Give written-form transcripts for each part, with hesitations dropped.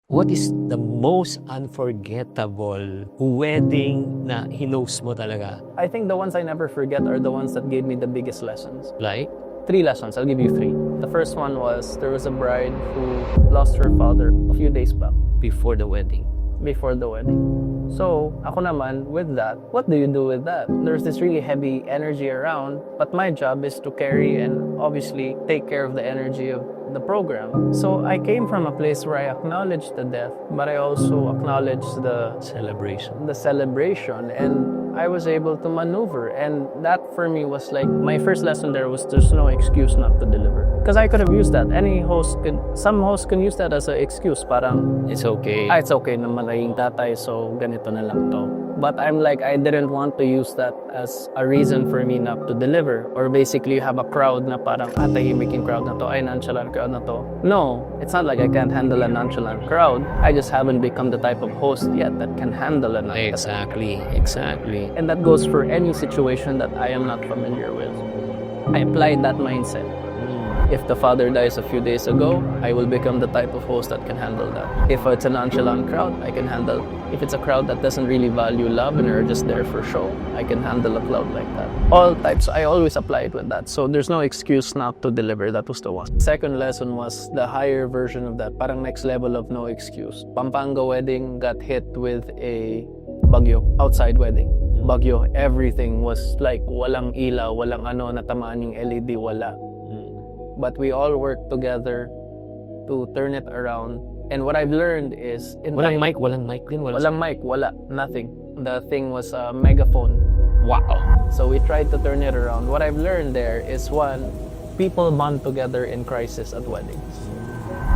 What is the most unforgettable wedding na hinost mo talaga? I think the ones I never forget are the ones that gave me the biggest lessons. Like? 3 lessons, I'll give you 3. The first one was there was a bride who lost her father a few days back. Before the wedding. Before the wedding. So, ako naman, with that, what do you do with that? There's this really heavy energy around, but my job is to carry and obviously take care of the energy of the program. So, I came from a place where I acknowledged the death, but I also acknowledged the celebration, and I was able to maneuver. And that for me was like, my first lesson there was there's no excuse not to deliver. Because I could have used that. Some hosts can use that as an excuse. Parang, It's okay. it's okay naman naging tatay, so ganito na lang to. But I'm like, I didn't want to use that as a reason for me not to deliver. Or basically, you have a crowd na parang, tahimik yung crowd na to, ay nonchalant crowd na to. No, it's not like I can't handle a nonchalant crowd. I just haven't become the type of host yet that can handle a nonchalant crowd. Exactly. And that goes for any situation that I am not familiar with. I applied that mindset. If the father dies a few days ago, I will become the type of host that can handle that. If it's a nonchalant crowd, I can handle. If it's a crowd that doesn't really value love and are just there for show, I can handle a crowd like that. All types, I always apply it with that. So there's no excuse not to deliver. That was the one. Second lesson was the higher version of that. Parang next level of no excuse. Pampanga wedding got hit with a bagyo. Outside wedding. Bagyo. Everything was like walang ilaw, walang natamaan yung LED, wala. But we all work together to turn it around. And what I've learned is... Walang mic din? Walang mic, wala. Nothing. The thing was a megaphone. Wow. So we tried to turn it around. What I've learned there is, one, people bond together in crisis at weddings.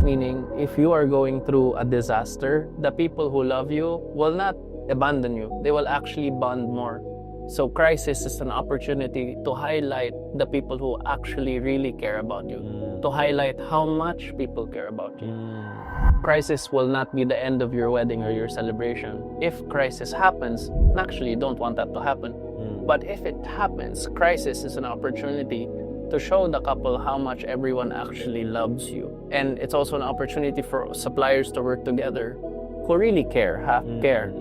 Meaning, if you are going through a disaster, the people who love you will not abandon you. They will actually bond more. So crisis is an opportunity to highlight the people who actually really care about you, to highlight how much people care about you. Crisis will not be the end of your wedding or your celebration. If crisis happens, naturally you don't want that to happen. But if it happens, crisis is an opportunity to show the couple how much everyone actually loves you. And it's also an opportunity for suppliers to work together who really care, have care,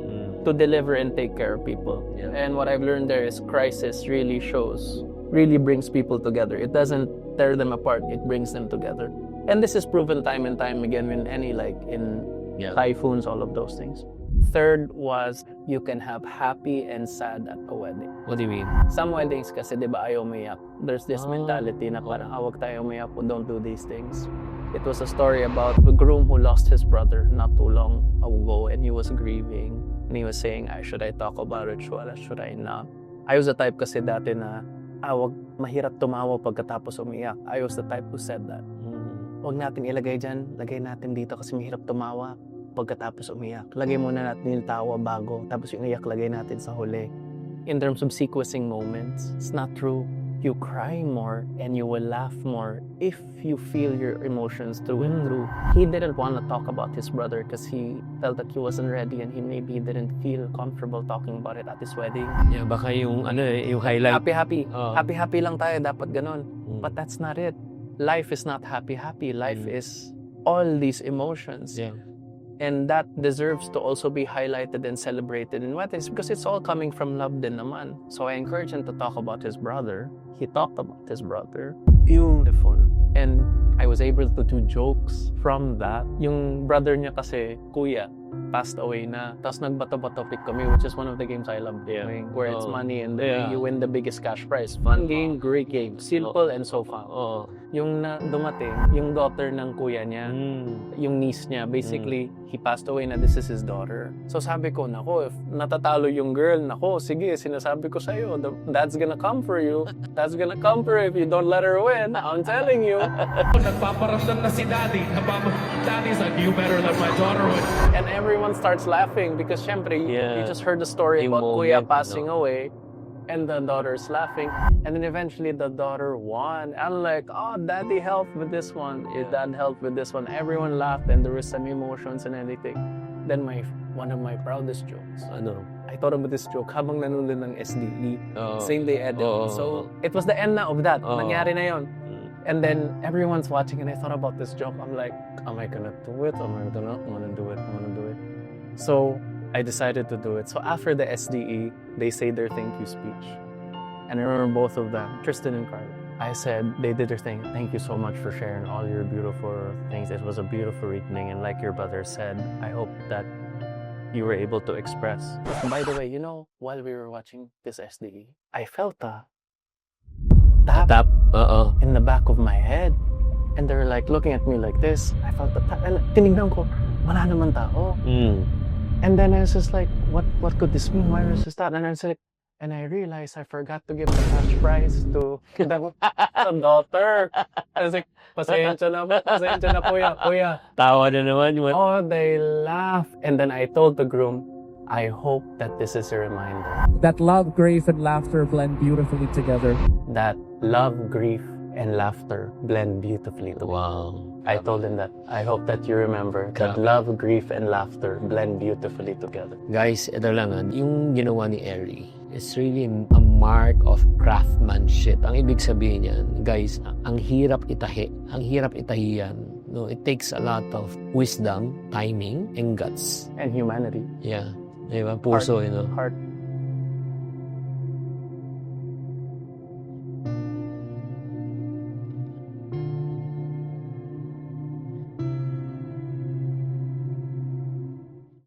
to deliver and take care of people. Yeah. And what I've learned there is crisis really brings people together. It doesn't tear them apart, it brings them together. And this is proven time and time again in typhoons, all of those things. Third was, you can have happy and sad at a wedding. What do you mean? Some weddings kasi, di ba, ayaw umiyak. There's this mentality na parang, wag tayo umiyak, don't do these things. It was a story about the groom who lost his brother not too long ago, and he was grieving. And he was saying, should I talk about it? Should I not? I was the type kasi dati na, wag mahirap tumawa pagkatapos umiyak. I was the type who said that. Wag natin ilagay dyan, lagay natin dito kasi mahirap tumawa pagkatapos umiyak. Lagay muna natin yung tawa bago, tapos yung iyak lagay natin sa huli. In terms of sequencing moments, it's not true. You cry more and you will laugh more if you feel your emotions through and through. He didn't want to talk about his brother because he felt that he wasn't ready, and he maybe didn't feel comfortable talking about it at his wedding. Yeah, baka yung highlight. Happy. Happy lang tayo, dapat ganon. But that's not it. Life is not happy. Life is all these emotions. Yeah. And that deserves to also be highlighted and celebrated in weddings because it's all coming from love din naman. So I encourage him to talk about his brother. He talked about his brother. Beautiful. And I was able to do jokes from that. Yung brother niya kasi, kuya, passed away na. Tapos nagbato-bato pick kami, which is one of the games I love doing, where it's money and you win the biggest cash prize. Fun game, great game. Simple and so fun. Yung dumating, yung daughter ng kuya niya, yung niece niya, basically, he passed away na this is his daughter. So sabi ko, nako, if natatalo yung girl, nako, sige, sinasabi ko sa'yo, that's gonna come for you. That's gonna come for you if you don't let her win. I'm telling you. Nagpaparasdan na si Daddy. Daddy's like, you better let my daughter win. And everyone starts laughing because syempre, you just heard the story about kuya passing away. And the daughter's laughing. And then eventually the daughter won. I'm like, daddy helped with this one. Your dad helped with this one. Everyone laughed and there was some emotions and everything. Then one of my proudest jokes. I thought about this joke habang nanonood ng SDE. Same day edit. So it was the end na of that. Nangyari na yon. And then everyone's watching and I thought about this joke. I'm like, am I gonna do it? Am I gonna do it? So I decided to do it. So after the SDE, they say their thank you speech. And I remember both of them, Tristan and Carl. I said, they did their thing. Thank you so much for sharing all your beautiful things. It was a beautiful evening. And like your brother said, I hope that you were able to express. By the way, you know, while we were watching this SDE, I felt a tap in the back of my head. And they were like looking at me like this. I felt the tap. And tinignan ko, wala naman tao. And then I was just like, what could this mean? Why was this that? And I was like, and I realized I forgot to give the cash prize to the daughter. I was like, pasensya na kuya. Tawa na naman. Oh, they laugh. And then I told the groom, I hope that this is a reminder. That love, grief, and laughter blend beautifully together. That love, grief, and laughter blend beautifully together. Wow. I told him that. I hope that you remember that love, grief, and laughter blend beautifully together. Guys, ito lang yung ginawa ni Eri, it's really a mark of craftsmanship. Ang ibig sabihin niyan, guys, ang hirap itahi. Ang hirap itahiyan. No, it takes a lot of wisdom, timing, and guts. And humanity. Yeah. Diba? Puso, Heart.